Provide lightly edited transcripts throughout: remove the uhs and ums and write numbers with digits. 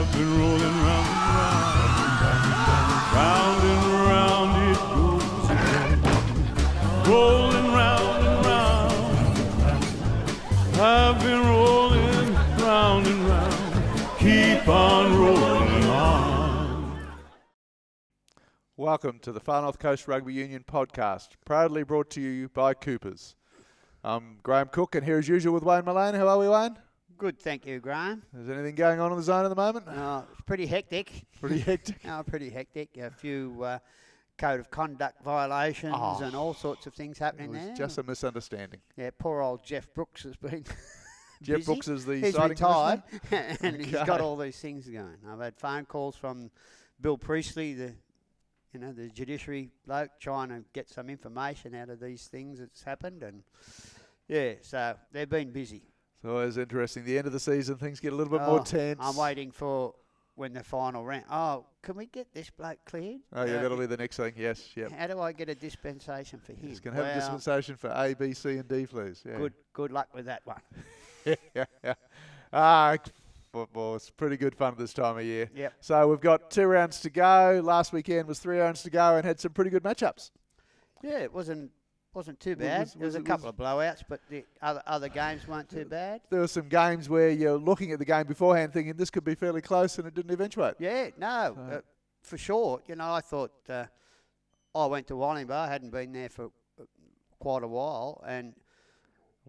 I've been rolling round and round it goes again. Rolling round and round. I've been rolling round and round. Keep on rolling on. Welcome to the Far North Coast Rugby Union podcast, proudly brought to you by Coopers. I'm Graham Cook, and here as usual with Wayne Malone. How are we, Wayne? Good, thank you, Graham. Is anything going on in the zone at the moment? It's pretty hectic. Pretty hectic? Pretty hectic. A few code of conduct violations and all sorts of things happening there. Just a misunderstanding. Yeah, poor old Jeff Brooks has been Jeff busy. Brooks is the He's sighting retired, and Okay. he's got all these things going. I've had phone calls from Bill Priestley, the judiciary bloke, trying to get some information out of these things that's happened, and yeah, so they've been busy. It's always interesting. The end of the season, things get a little bit more tense. I'm waiting for when the final round. Oh, can we get this bloke cleared? Oh, yeah, that'll be the next thing. Yes, yep. How do I get a dispensation for him? He's going to have a dispensation for A, B, C, and D, please. Yeah. Good luck with that one. Football, it's pretty good fun at this time of year. Yep. So we've got 2 rounds to go. Last weekend was 3 rounds to go and had some pretty good matchups. Yeah, it wasn't too bad. There was a couple of blowouts, but the other games weren't too bad. There were some games where you're looking at the game beforehand thinking this could be fairly close, and it didn't eventuate. Yeah, no, for sure. I thought I went to Wollongbar. I hadn't been there for quite a while, and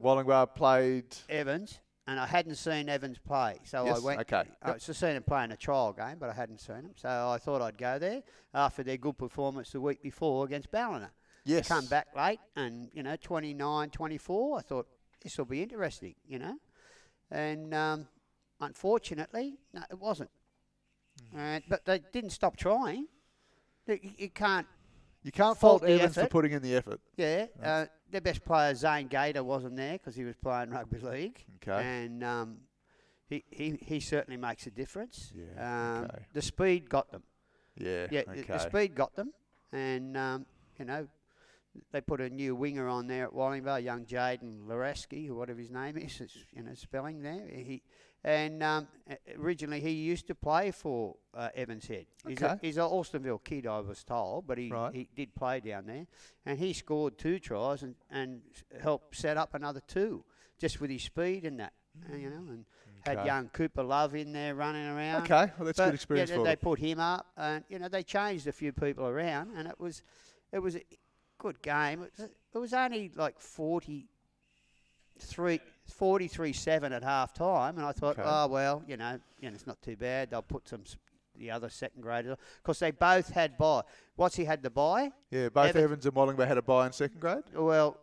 Wollongbar played Evans, and I hadn't seen Evans play. So yes, I went. Okay. I just seen him playing a trial game, but I hadn't seen him. So I thought I'd go there after their good performance the week before against Ballina. Yes. Come back late and, 29-24. I thought this will be interesting, And unfortunately, no, it wasn't. But they didn't stop trying. You can't fault the Evans effort. for putting in the effort. Yeah. Their best player, Zane Gator, wasn't there because he was playing rugby league. Okay. And he certainly makes a difference. Yeah. Okay. The speed got them. Yeah. Yeah, Okay. the speed got them. And, they put a new winger on there at Wollongbar, young Jaden Lareski, or whatever his name is. It's, spelling there. Originally he used to play for Evans Head. He's an Alstonville kid, I was told, but he did play down there, and he scored 2 tries and helped set up another 2 just with his speed and that. And had young Cooper Love in there running around. Okay, well that's good experience for they them. put him up, and they changed a few people around, and it was a good game. It was only like 43-7 at half time, and I thought, it's not too bad. They'll put the other second graders, because they both had bye. He had the bye? Yeah, both Evans and Wollongbar had a bye in second grade? Well,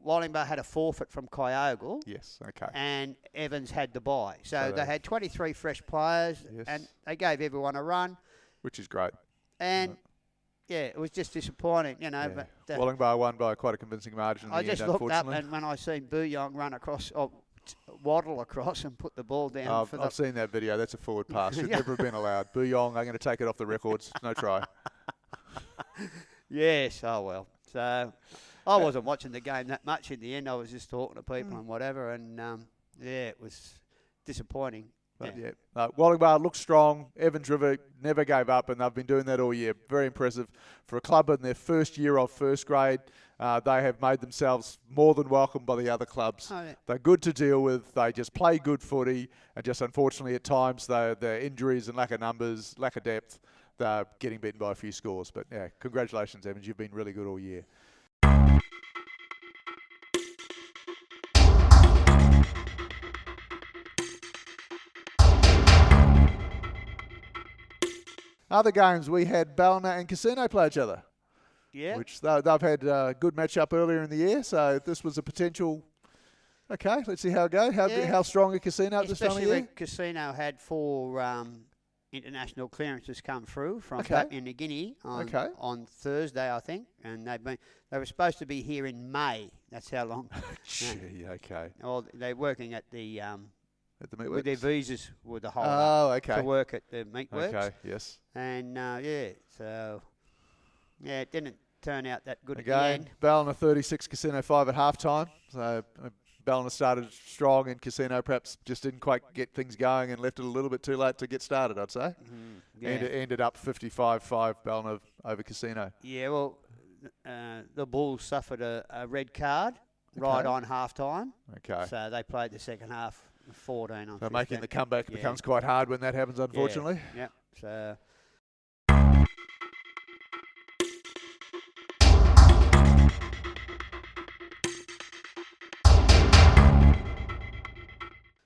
Wollongbar had a forfeit from Kyogle. Yes, okay. And Evans had the bye. So they had 23 fresh players, and they gave everyone a run. Which is great. And yeah, it was just disappointing, But Wollongbar won by quite a convincing margin. I just looked up, and when I seen Booyong run across, waddle across, and put the ball down. I've seen that video. That's a forward pass. Should never have been allowed. Booyong, I'm going to take it off the records. No try. Yes. Oh well. So I wasn't watching the game that much in the end. I was just talking to people and whatever, and it was disappointing. But Wollongbar looks strong. Evans River never gave up, and they've been doing that all year. Very impressive for a club in their first year of first grade. They have made themselves more than welcome by the other clubs. Oh, yeah. They're good to deal with. They just play good footy, and just unfortunately at times their injuries and lack of numbers, lack of depth, they're getting beaten by a few scores. But yeah, congratulations, Evans. You've been really good all year. Other games, we had Ballina and Casino play each other. Yeah. Which they've had a good match-up earlier in the year, so this was a potential... Okay, let's see how it goes. How strong a Casino at this time of year? Especially when Casino had 4 international clearances come through from Papua New Guinea on Thursday, I think, and they were supposed to be here in May. That's how long. Gee, okay. Well, they're working at the... At the meatworks? With their visas with the whole to work at the meatworks. Okay, yes. And so it didn't turn out that good Again, at the end. Ballina 36, Casino 5 at half time. So Ballina started strong and Casino perhaps just didn't quite get things going and left it a little bit too late to get started, I'd say. Yeah. And it ended up 55-5 Ballina over Casino. Yeah, well, the Bulls suffered a red card right on halftime. Okay. So they played the second half 14 on 15. Making the comeback becomes quite hard when that happens, unfortunately. Yeah. So.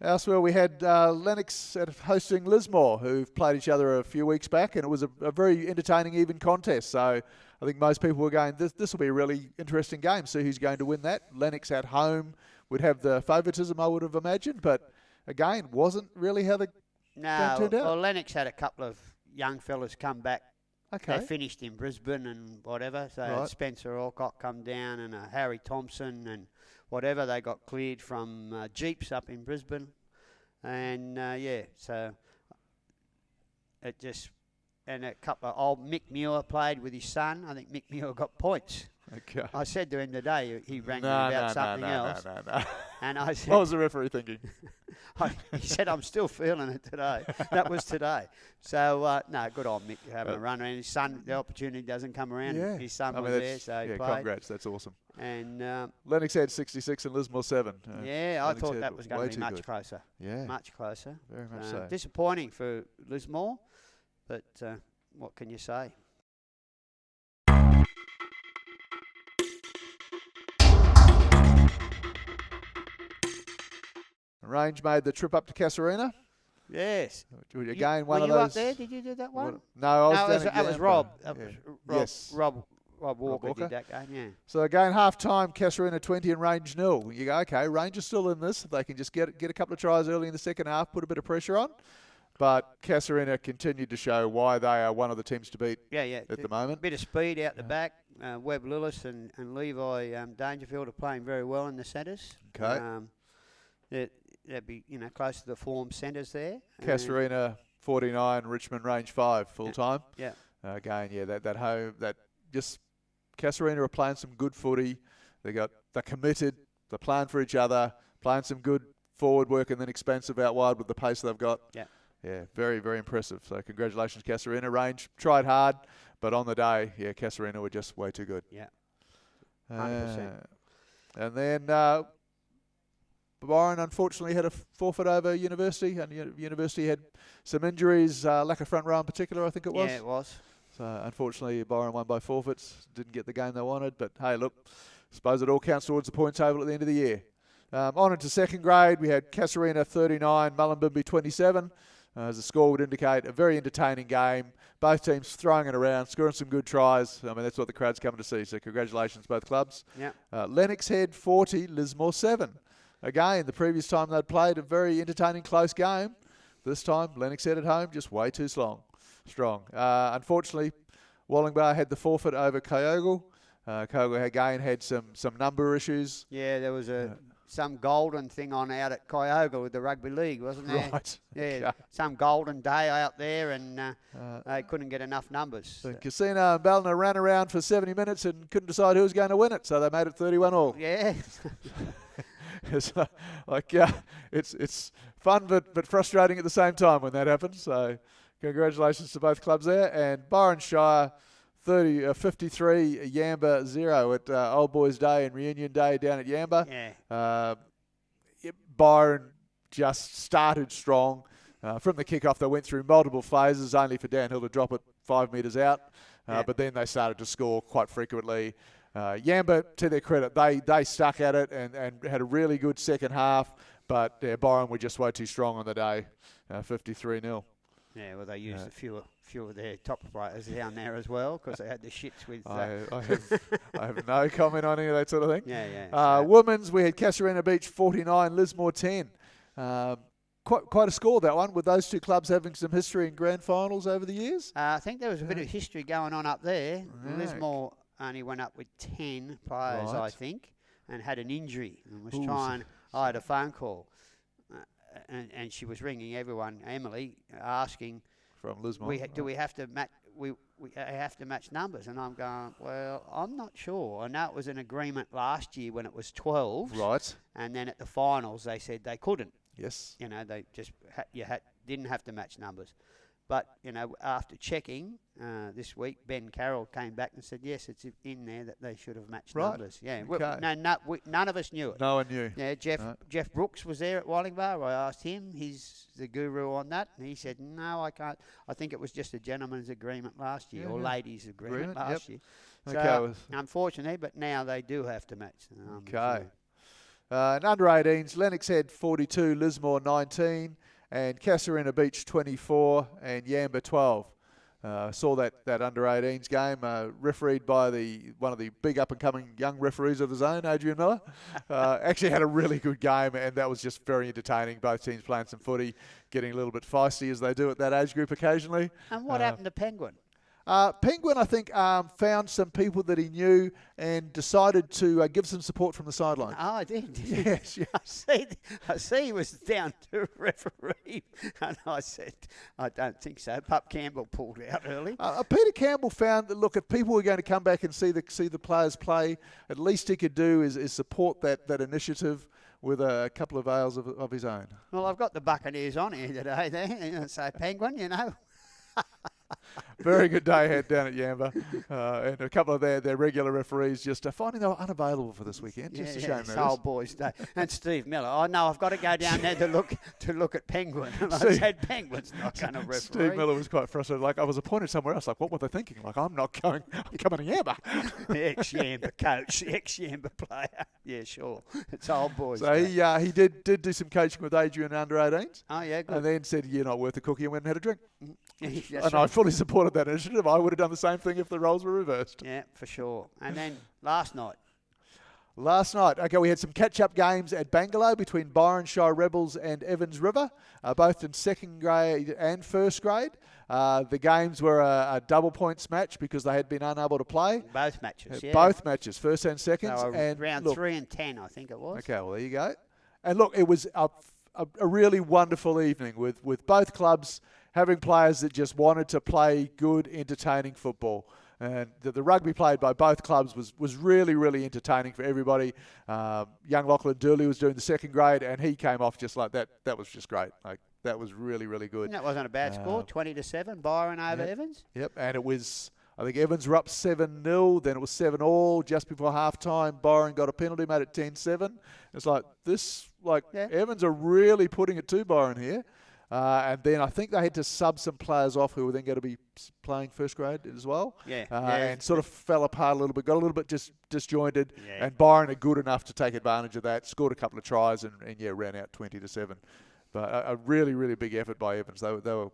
Elsewhere, we had Lennox hosting Lismore, who've played each other a few weeks back, and it was a very entertaining, even contest. So I think most people were going, this will be a really interesting game. See who's going to win that. Lennox at home would have the favouritism, I would have imagined, but again, wasn't really how the game turned out. Well, Lennox had a couple of young fellas come back. Okay. They finished in Brisbane and whatever. So Spencer Alcott come down and Harry Thompson and whatever. They got cleared from Jeeps up in Brisbane. And, so it just... And a couple of old Mick Muir played with his son. I think Mick Muir got points. Okay. I said to him today, he rang me about something else. No. And I said... What was the referee thinking? He said, I'm still feeling it today. That was today. So, good on Mick having a run around. His son, the opportunity doesn't come around. Yeah. His son was there, so he played. Congrats. That's awesome. And Lennox had 66 and Lismore 7. I thought that was going to be much closer. Yeah. Much closer. Very much so. Disappointing for Lismore, but what can you say? Range made the trip up to Casuarina. Yes. Again, were one of you those. up there? Did you do that one? No, I was that was Rob. Yes. Rob Walker did that game, yeah. So again, half-time, Casuarina 20 and Range 0. You go, okay, Range is still in this. If they can just get a couple of tries early in the second half, put a bit of pressure on. But Casuarina continued to show why they are one of the teams to beat at the moment. Bit of speed out the back. Webb Lillis and Levi Dangerfield are playing very well in the centres. Okay. They'd be, close to the form centres there. Casuarina 49, Richmond Range 5 full time. Yeah. Again, Casuarina are playing some good footy. They're committed. They're playing for each other, playing some good forward work, and then expansive out wide with the pace they've got. Yeah. Yeah, very, very impressive. So congratulations, Casuarina. Range tried hard, but on the day, Casuarina were just way too good. Yeah. 100%. And then Byron unfortunately had a forfeit over University, and University had some injuries, lack of front row in particular, I think it was. Yeah, it was. So unfortunately, Byron won by forfeits. Didn't get the game they wanted, but hey, look, suppose it all counts towards the point table at the end of the year. On into second grade, we had Casuarina 39, Mullumbimby 27. As the score would indicate, a very entertaining game. Both teams throwing it around, scoring some good tries. I mean, that's what the crowd's coming to see. So congratulations, both clubs. Yeah. Lennox Head 40, Lismore 7. Again, the previous time they'd played a very entertaining, close game. This time, Lennox Head at home, just way too strong. Unfortunately, Wollongbar had the forfeit over Kyogle. Kyogle again had some number issues. Yeah, there was some golden thing on out at Kyogle with the rugby league, wasn't there? Right. Yeah, some golden day out there, and they couldn't get enough numbers. The Casino and Ballina ran around for 70 minutes and couldn't decide who was going to win it, so they made it 31-all. Yeah. It's it's fun but frustrating at the same time when that happens. So congratulations to both clubs there. And Byron Shire 53, Yamba 0 at Old Boys Day and Reunion Day down at Yamba. Yeah. Byron just started strong. From the kickoff, they went through multiple phases, only for Dan Hill to drop it 5 metres out. But then they started to score quite frequently. Yamba, to their credit, they stuck at it and had a really good second half. But Byron were just way too strong on the day, 53-0. Yeah, well, they used a few of their top players down there as well because they had the shits with... I have no comment on any of that sort of thing. Yeah. Women's, we had Casuarina Beach 49, Lismore 10. Quite a score, that one, with those two clubs having some history in grand finals over the years. I think there was a bit of history going on up there. Right. Lismore only went up with 10 players, I think, and had an injury and was trying... I had a phone call. And she was ringing everyone, Emily, asking, from Lismore. Do we have to we have to match numbers. And I'm going, well, I'm not sure. I know it was an agreement last year when it was 12. Right. And then at the finals, they said they couldn't. Yes. You know, they just didn't have to match numbers. But, you know, after checking this week, Ben Carroll came back and said, yes, it's in there that they should have matched numbers. Yeah, okay. None of us knew it. No one knew. Yeah, Jeff Brooks was there at Wallingbar. I asked him. He's the guru on that. And he said, no, I can't. I think it was just a gentleman's agreement last year, or ladies' agreement last year. So, unfortunately, but now they do have to match. Okay. And under 18s, Lennox Head 42, Lismore 19. And Casuarina Beach 24 and Yamba 12. Saw that under 18s game, refereed by one of the big up and coming young referees of his own, Adrian Miller. Actually had a really good game, and that was just very entertaining. Both teams playing some footy, getting a little bit feisty as they do at that age group occasionally. And what happened to Penguin? Penguin, I think, found some people that he knew and decided to give some support from the sideline. Oh, I did. Yes. I see he was down to referee. And I said, I don't think so. Pup Campbell pulled out early. Peter Campbell found that, look, if people were going to come back and see the players play, at least he could do is support that initiative with a couple of ales of his own. Well, I've got the Buccaneers on here today there. So Penguin, you know. Very good day ahead down at Yamba. And a couple of their regular referees just finding they were unavailable for this weekend. Just a shame. It's old boys' day. And Steve Miller. Oh, no, I've got to go down there to look at Penguin. And I said, Penguin's not going to referee. Steve Miller was quite frustrated. Like, I was appointed somewhere else. Like, what were they thinking? Like, I'm not going. I'm coming to Yamba. Ex-Yamba coach, ex-Yamba player. Yeah, sure. It's old boys' So day. he did do some coaching with Adrian under 18s. Oh, yeah, good. And then said, you're not worth a cookie, and went and had a drink. And I fully supported that initiative. I would have done the same thing if the roles were reversed. Yeah, for sure. And then last night, okay, we had some catch-up games at Bangalow between Byron Shire Rebels and Evans River, both in second grade and first grade. The games were a double points match because they had been unable to play. Both matches, yeah. Both matches, first and seconds. So and round 3 and 10, I think it was. Okay, well, there you go. And look, it was a really wonderful evening with both clubs having players that just wanted to play good, entertaining football. And the rugby played by both clubs was really, really entertaining for everybody. Young Lachlan Dooley was doing the second grade, and he came off just like that. That was just great. Like, that was really, really good. And that wasn't a bad score, 20-7, Byron over Evans. Yep, and it was, I think Evans were up 7-0, then it was 7-all just before halftime. Byron got a penalty, made it 10-7. It's like, Evans are really putting it to Byron here. And then I think they had to sub some players off who were then going to be playing first grade as well. And sort of fell apart a little bit, got a little bit disjointed. Yeah. And Byron are good enough to take advantage of that, scored a couple of tries and ran out 20-7. But a really, really big effort by Evans. They were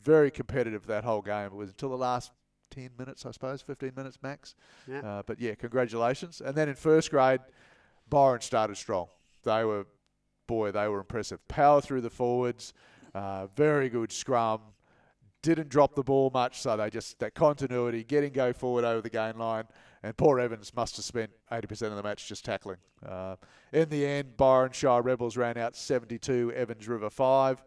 very competitive that whole game. It was until the last 10 minutes, I suppose, 15 minutes max. Yeah. But congratulations. And then in first grade, Byron started strong. They were impressive. Power through the forwards. Very good scrum. Didn't drop the ball much, so that continuity, getting go forward over the gain line. And poor Evans must have spent 80% of the match just tackling. In the end, Byron Shire Rebels ran out 72, Evans River 5.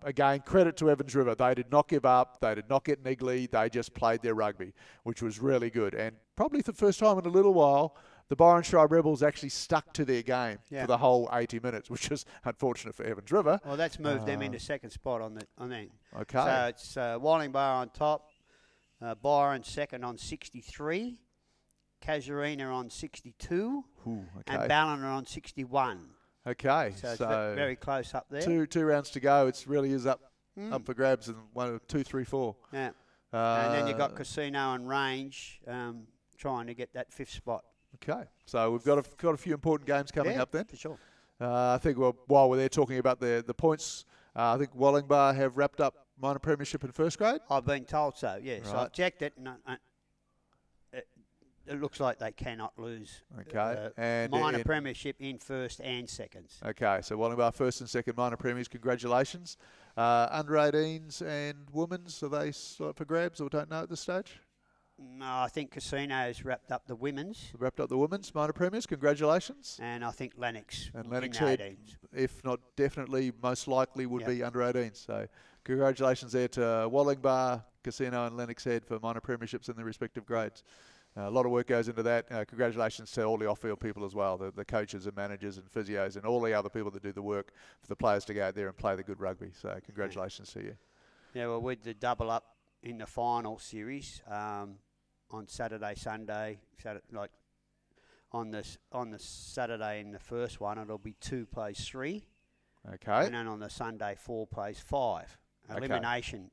Again, credit to Evans River. They did not give up. They did not get niggly. They just played their rugby, which was really good. And probably for the first time in a little while, the Byron Shire Rebels actually stuck to their game for the whole 80 minutes, which is unfortunate for Evans River. Well, that's moved them into second spot on that. Okay. So it's Wallingbar on top, Byron second on 63, Casuarina on 62, and Ballina on 61. Okay. So it's very close up there. Two rounds to go. It really is up for grabs in 1, 2, 3, 4. Yeah. And then you've got Casino and Range trying to get that fifth spot. Okay, so we've got a few important games coming up then. For sure. I think while we're there talking about the points, I think Wallingbar have wrapped up minor premiership in first grade. I've been told so, yes. Right. So I've checked it, and it looks like they cannot lose and minor premiership in first and seconds. Okay, so Wallingbar first and second minor premiers, congratulations. Under 18s and women's, are they for grabs or don't know at this stage? No, I think Casino's wrapped up the women's. Wrapped up the women's minor premiers. Congratulations. And I think Lennox. And Lennox in the Head, 18s. if not definitely, most likely would be under 18s. So congratulations there to Wollongbar, Casino and Lennox Head for minor premierships in their respective grades. A lot of work goes into that. Congratulations to all the off-field people as well, the coaches and managers and physios and all the other people that do the work for the players to go out there and play the good rugby. So congratulations to you. Yeah, well, with the double up in the final series on Saturday, Sunday, like on the Saturday in the first one, it'll be 2 plays 3. Okay. And then on the Sunday, 4 plays 5. Elimination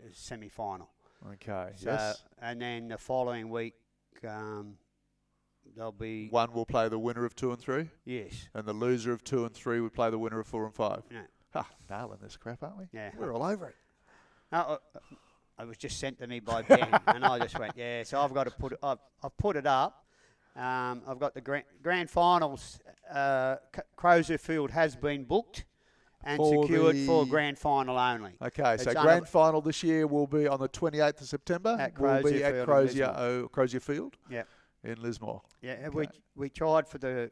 is semi-final. Okay. So, yes. And then the following week, there'll be... One will play the winner of 2 and 3? Yes. And the loser of 2 and 3 would play the winner of 4 and 5? Yeah. Ha, nailing this crap, aren't we? Yeah. We're all over it. No, it was just sent to me by Ben, and I just went, yeah. So I've got to put it. I've put it up. I've got the grand finals. Crozier Field has been booked and secured for grand final only. Okay, so grand final this year will be on the 28th of September. At Crozier Field. Yeah. In Lismore. Yeah, okay. we tried for the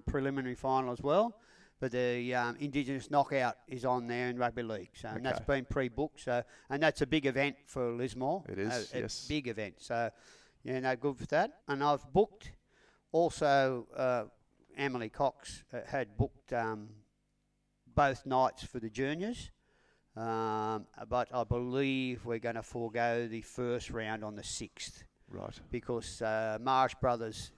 preliminary final as well. But the Indigenous knockout is on there in rugby league, so and that's been pre-booked. So and that's a big event for Lismore. It is, yes, big event. So yeah, no good for that. And I've booked also. Emily Cox had booked both nights for the juniors, but I believe we're going to forego the first round on the 6th. Right. Because Marsh Brothers.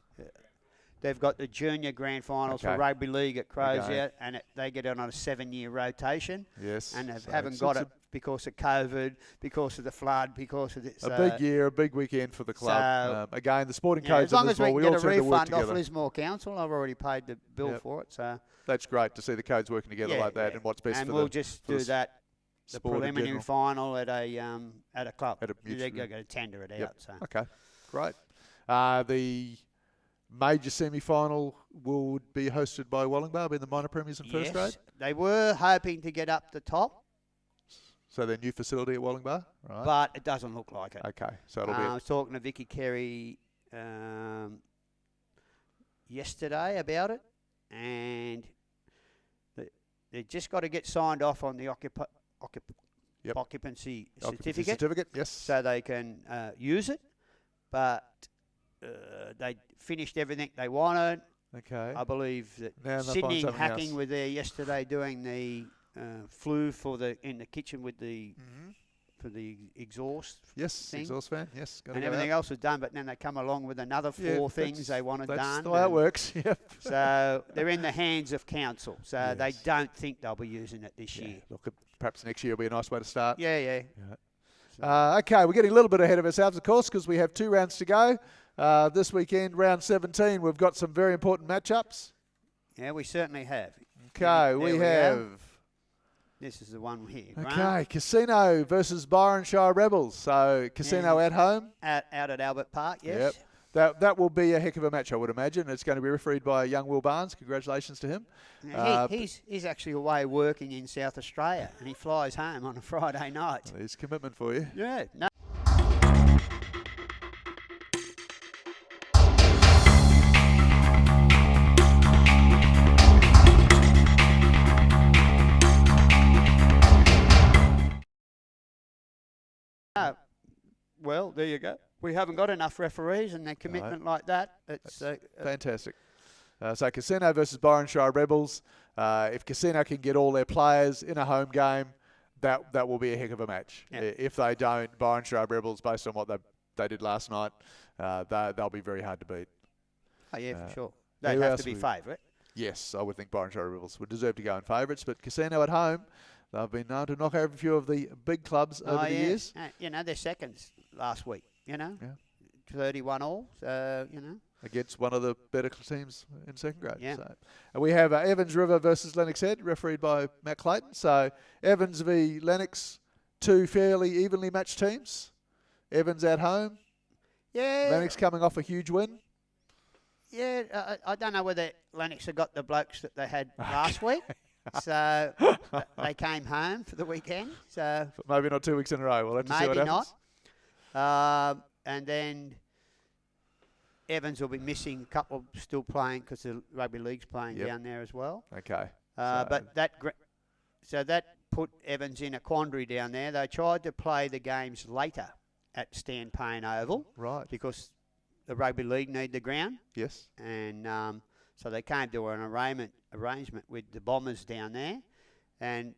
They've got the junior grand finals for rugby league at Crozier, and they get on a 7-year rotation. Yes. And haven't got it because of COVID, because of the flood, because of this. A big year, a big weekend for the club. So, again, the sporting codes. As long as we all can get a refund off Lismore Council, I've already paid the bill for it. So that's great to see the codes working together like that, and what's best and for we'll just do that. The preliminary final at a club. They're going to tender it out. So. Okay, great. The major semi-final would be hosted by Wollongbar, being the minor premiers in first grade? They were hoping to get up the top. So their new facility at Wollongbar? Right. But it doesn't look like it. Okay, so it'll be... I was talking to Vicky Carey yesterday about it, and they just got to get signed off on the occupancy certificate. Yes. So they can use it, but... they finished everything they wanted. Okay. I believe that Sydney Hacking were there yesterday doing the flue in the kitchen with the for the exhaust. Yes, thing. Exhaust fan. Yes, and everything else was done. But then they come along with another 4 things they wanted done. That's the way it works. Yep. So they're in the hands of council. So they don't think they'll be using it this year. Look, perhaps next year will be a nice way to start. Yeah. Okay, we're getting a little bit ahead of ourselves, of course, because we have 2 rounds to go. This weekend, round 17, we've got some very important matchups. Yeah, we certainly have. Okay, we have... This is the one here. Okay, right? Casino versus Byron Shire Rebels. So, Casino at home. Out at Albert Park, yes. Yep. That will be a heck of a match, I would imagine. It's going to be refereed by young Will Barnes. Congratulations to him. He's actually away working in South Australia, and he flies home on a Friday night. There's commitment for you. Yeah. No. Well, there you go. We haven't got enough referees and their commitment like that. It's fantastic. So Casino versus Byron Shire Rebels. If Casino can get all their players in a home game, that will be a heck of a match. Yeah. If they don't, Byron Shire Rebels, based on what they did last night, they'll be very hard to beat. Oh, yeah, for sure. They'd have to be favourite. Yes, I would think Byron Shire Rebels would deserve to go in favourites, but Casino at home, they've been known to knock over a few of the big clubs over the years. They're seconds last week, 31 all, so, Against one of the better teams in second grade. Yeah. So, and we have Evans River versus Lennox Head, refereed by Matt Clayton. So Evans v Lennox, 2 fairly evenly matched teams. Evans at home. Yeah. Lennox coming off a huge win. Yeah, I don't know whether Lennox have got the blokes that they had last week. So they came home for the weekend. So maybe not 2 weeks in a row. We'll have to see what happens. Maybe not. and then Evans will be missing. A couple still playing because the rugby league's playing down there as well. Okay. But that put Evans in a quandary down there. They tried to play the games later at Stan Payne Oval. Right. Because the rugby league need the ground. Yes. And so they came to an arrangement with the Bombers down there and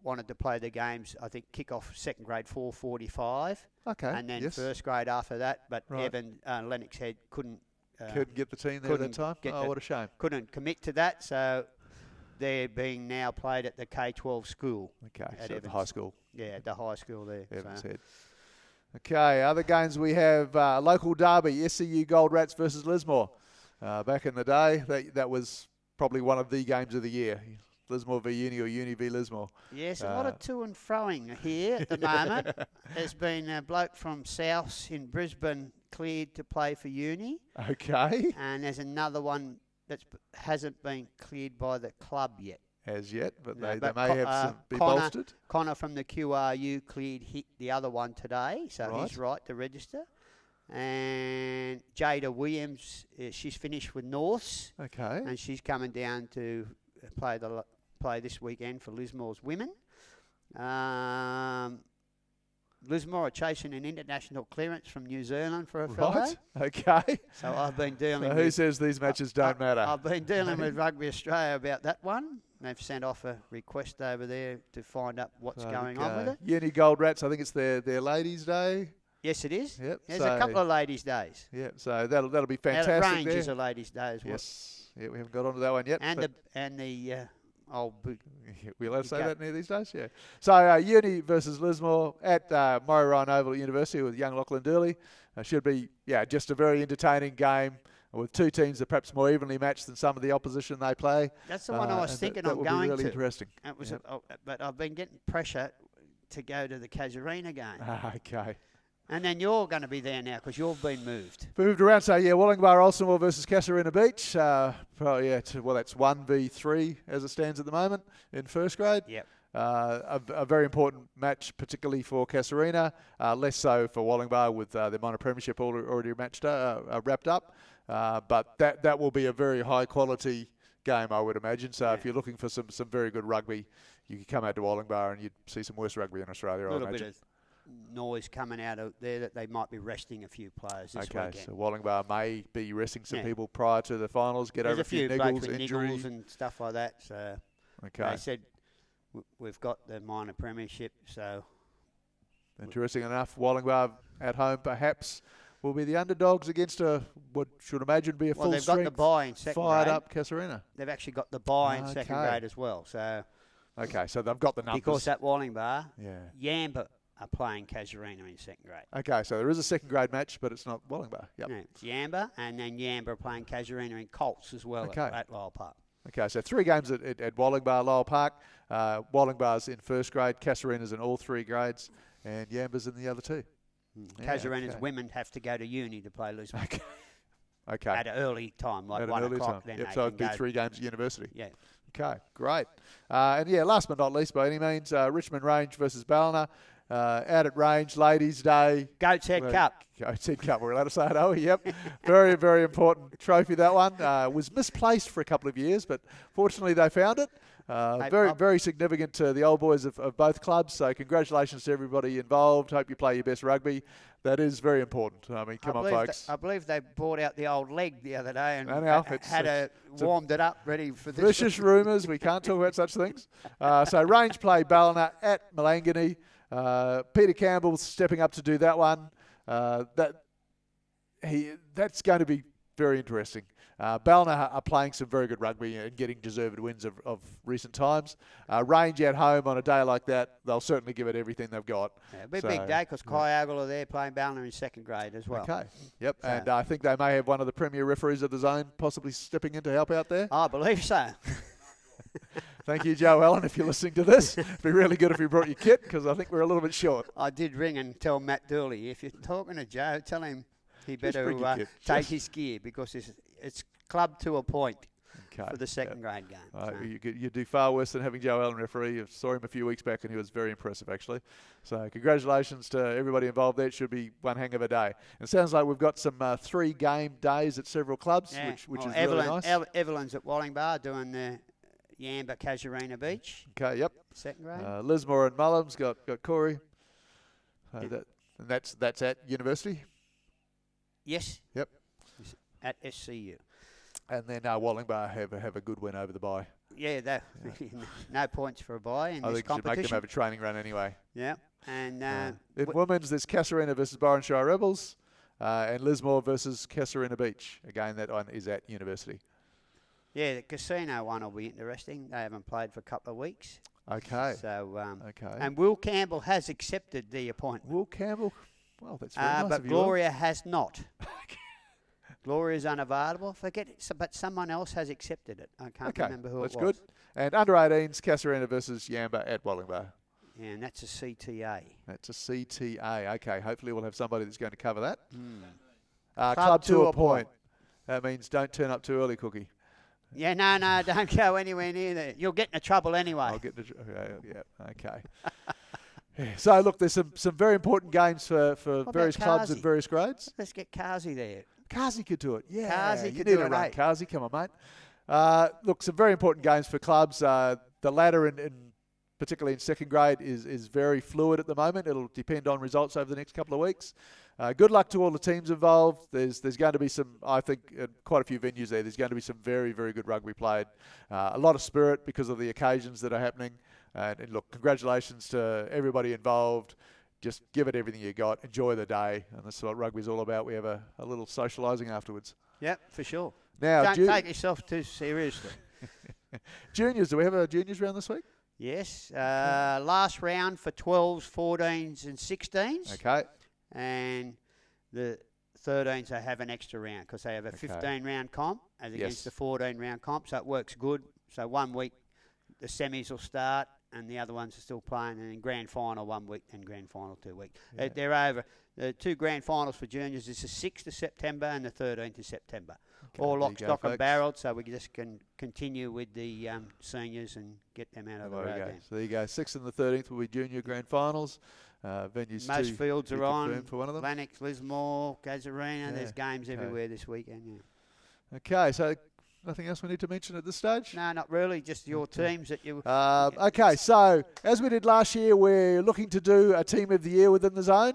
wanted to play the games, I think, kick off second grade 4:45. Okay. And then first grade after that. But Lennox Head couldn't get the team there at that time? Oh, what a shame. Couldn't commit to that. So they're being now played at the K-12 school. Okay, so at the high school. Yeah, at the high school there. Evans Head. Okay, other games we have local derby, SCU Gold Rats versus Lismore. Back in the day, that was probably one of the games of the year. Lismore v Uni or Uni v Lismore. Yes, a lot of to and froing here at the moment. There's been a bloke from South in Brisbane cleared to play for Uni. Okay. And there's another one that hasn't been cleared by the club yet. As yet, but they may have be bolstered. Connor from the QRU cleared the other one today, so he's right to register. And Jada Williams, she's finished with Norths. Okay. And she's coming down to play this weekend for Lismore's women. Lismore are chasing an international clearance from New Zealand for a fellow. Right, okay. So I've been dealing with... Who says these matches don't matter? I've been dealing with Rugby Australia about that one. They've sent off a request over there to find out what's going on with it. Uni Gold Rats, I think it's their Ladies' Day. Yes, it is. Yep. There's a couple of Ladies' Days. Yeah, so that'll be fantastic. Now, Range is a Ladies' Day as well. Yes. Yeah, we haven't got onto that one yet. And the old boot. We allowed to say that near these days? Yeah. So Uni versus Lismore at Murray Ryan Oval at University with young Lachlan Durley. Should be, just a very entertaining game with two teams that are perhaps more evenly matched than some of the opposition they play. That's the one I was thinking of going to. That would be really interesting. It was but I've been getting pressure to go to the Casuarina game. Okay. And then you're going to be there now because you've been moved. Moved around, so Wollongbar Olsenwell versus Casuarina Beach. That's 1v3 as it stands at the moment in first grade. Yep. A very important match, particularly for Casuarina, less so for Wollongbar with their minor premiership already wrapped up. But that will be a very high quality game, I would imagine. So if you're looking for some very good rugby, you could come out to Wollongbar and you'd see some worse rugby in Australia, I imagine. Bit of noise coming out of there that they might be resting a few players this weekend. So Wollongbar may be resting some people prior to the finals, get over a few niggles, injuries and stuff like that. So they said we've got the minor premiership. So interesting enough, Wollongbar at home perhaps will be the underdogs against what should imagine be a full strength, they've got the bye in second fired grade. Up Casuarina. They've actually got the bye in second grade as well. So so they've got the numbers. Because at Wollongbar, Yamba are playing Casuarina in second grade. Okay, so there is a second grade match, but it's not Wollongbar. Yep. No, it's Yamba, and then Yamba are playing Casuarina in Colts as well at Lyle Park. Okay, so 3 games at Wollongbar, Lyle Park. Wollongbar's in first grade, Casuarina's in all 3 grades, and Yamba's in the other 2. Casuarina's women have to go to uni to play Lismore. Okay. At an early time, like 1 o'clock. Then so it'd be 3 games at university. Yeah. Okay, great. Last but not least by any means, Richmond Range versus Ballina. Out at Range, Ladies' Day. Goat's Head Cup. Goat's Head Cup. We're allowed to say it, are we? Yep. Very, very important trophy, that one. Was misplaced for a couple of years, but fortunately they found it. Very significant to the old boys of both clubs. So congratulations to everybody involved. Hope you play your best rugby. That is very important. I mean, come on, folks. I believe they brought out the old leg the other day and warmed it up, ready for this. Vicious rumours. We can't talk about such things. So Range play Ballina at Malangani. Peter Campbell stepping up to do that one. That's going to be very interesting. Ballina are playing some very good rugby and getting deserved wins of recent times. Range at home on a day like that, they'll certainly give it everything they've got. It'll be a big day because Kyogle are there playing Ballina in second grade as well. Okay, yep. So. And I think they may have one of the premier referees of the zone possibly stepping in to help out there. I believe so. Thank you, Joe Allen, if you're listening to this. It'd be really good if you brought your kit because I think we're a little bit short. I did ring and tell Matt Durley, if you're talking to Joe, tell him he better take his gear because it's club to a point. for the second grade game. So. You do far worse than having Joe Allen referee. You saw him a few weeks back and he was very impressive actually. So congratulations to everybody involved there. It should be one hang of a day. It sounds like we've got some 3 game days at several clubs, which is really nice. Evelyn's at Wallingbar doing the Yamba Casuarina Beach. Okay, yep. Second grade. Lismore and Mullum's got Corey. And that's at university? Yes. Yep. At SCU. And then Wallingbar have a good win over the bye. Yeah, no points for a bye in this competition. I think you should make them have a training run anyway. Yeah. And in women's, there's Casuarina versus Borenshire Rebels and Lismore versus Casuarina Beach. Again, that one is at university. Yeah, the casino one will be interesting. They haven't played for a couple of weeks. Okay. So, okay. And Will Campbell has accepted the appointment. Will Campbell? Well, that's very nice but of you. Gloria has not. Gloria's unavailable. But someone else has accepted it. I can't remember who it was. That's good. And under 18s, Casuarina versus Yamba at Wallingbar. Yeah, and that's a CTA. That's a CTA. Okay, hopefully we'll have somebody that's going to cover that. Club to a point. That means don't turn up too early, Cookie. Yeah, no, don't go anywhere near there. You'll get into trouble anyway. I'll get into okay. So, look, there's some very important games for various clubs at various grades. Let's get Kazi there. Kazi could do it, yeah. Kazi you could need do a it, run, eh? Kazi. Come on, mate. Look, some very important games for clubs. The ladder, particularly in second grade, is very fluid at the moment. It'll depend on results over the next couple of weeks. Good luck to all the teams involved. There's going to be some, I think, quite a few venues there. There's going to be some very, very good rugby played. A lot of spirit because of the occasions that are happening. And look, congratulations to everybody involved. Just give it everything you got. Enjoy the day. And that's what rugby's all about. We have a little socialising afterwards. Yep, for sure. Now, don't take yourself too seriously. Juniors, do we have a juniors round this week? Yes. Last round for 12s, 14s and 16s. Okay. And the 13s, they have an extra round because they have a 15-round comp as against the 14-round comp. So it works good. So 1 week the semis will start and the other ones are still playing. And then grand final 1 week and grand final 2 weeks. Yeah. They're over. The 2 grand finals for juniors is the 6th of September and the 13th of September. Okay, all lock, stock and barrelled, so we just can continue with the seniors and get them out of the road. So there you go. 6th and the 13th will be junior grand finals. Venues most fields are on. For one of them. Lennox, Lismore, Casuarina. There's games everywhere this weekend. Yeah. Okay, so nothing else we need to mention at this stage? No, not really. Just your teams that you. Okay, so as we did last year, we're looking to do a team of the year within the zone.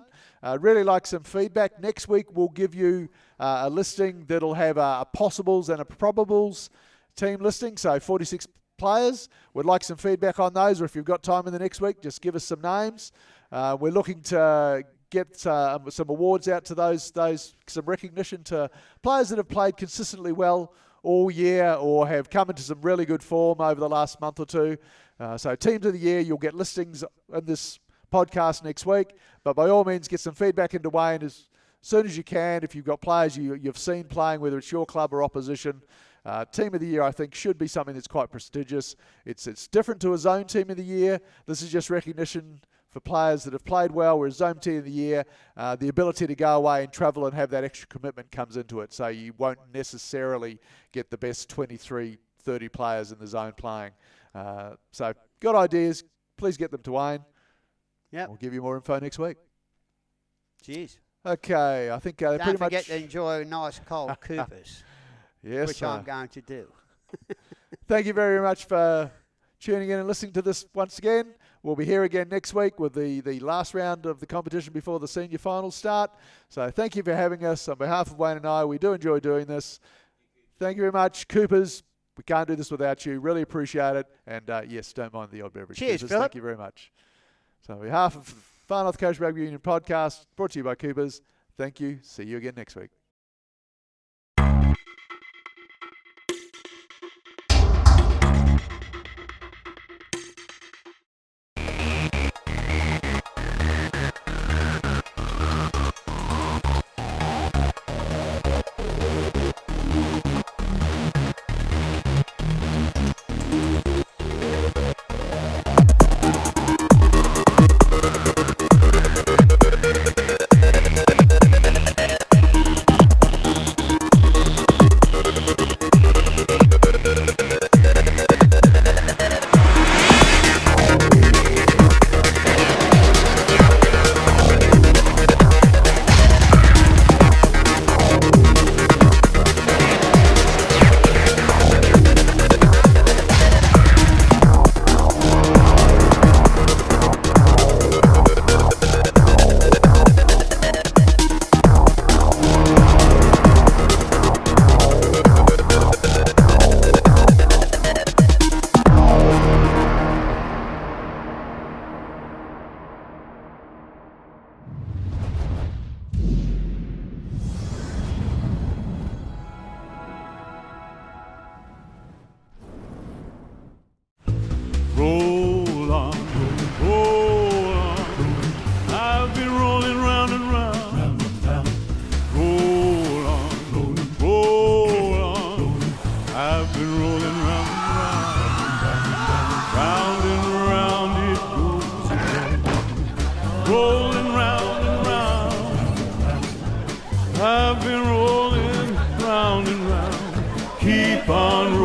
Really like some feedback. Next week we'll give you a listing that'll have a possibles and a probables team listing. So 46 players. We'd like some feedback on those, or if you've got time in the next week, just give us some names. We're looking to get some awards out to those, some recognition to players that have played consistently well all year or have come into some really good form over the last month or two. So teams of the year, you'll get listings in this podcast next week. But by all means, get some feedback into Wayne as soon as you can. If you've got players you've seen playing, whether it's your club or opposition. Team of the year, I think, should be something that's quite prestigious. It's different to a zone team of the year. This is just recognition for players that have played well, whereas zone team of the year, the ability to go away and travel and have that extra commitment comes into it. So you won't necessarily get the best 23, 30 players in the zone playing. So got ideas, please get them to Wayne. Yep. We'll give you more info next week. Cheers. Okay, I think don't pretty much... forget to enjoy a nice cold Coopers. Yes, which I'm going to do. Thank you very much for tuning in and listening to this once again. We'll be here again next week with the last round of the competition before the senior finals start. So thank you for having us. On behalf of Wayne and I, we do enjoy doing this. Thank you very much. Coopers, we can't do this without you. Really appreciate it. And yes, don't mind the odd beverage. Cheers, Coopers. Philip. Thank you very much. So on behalf of Far North Coast Rugby Union podcast, brought to you by Coopers, thank you. See you again next week. I've been rolling round and round. Keep on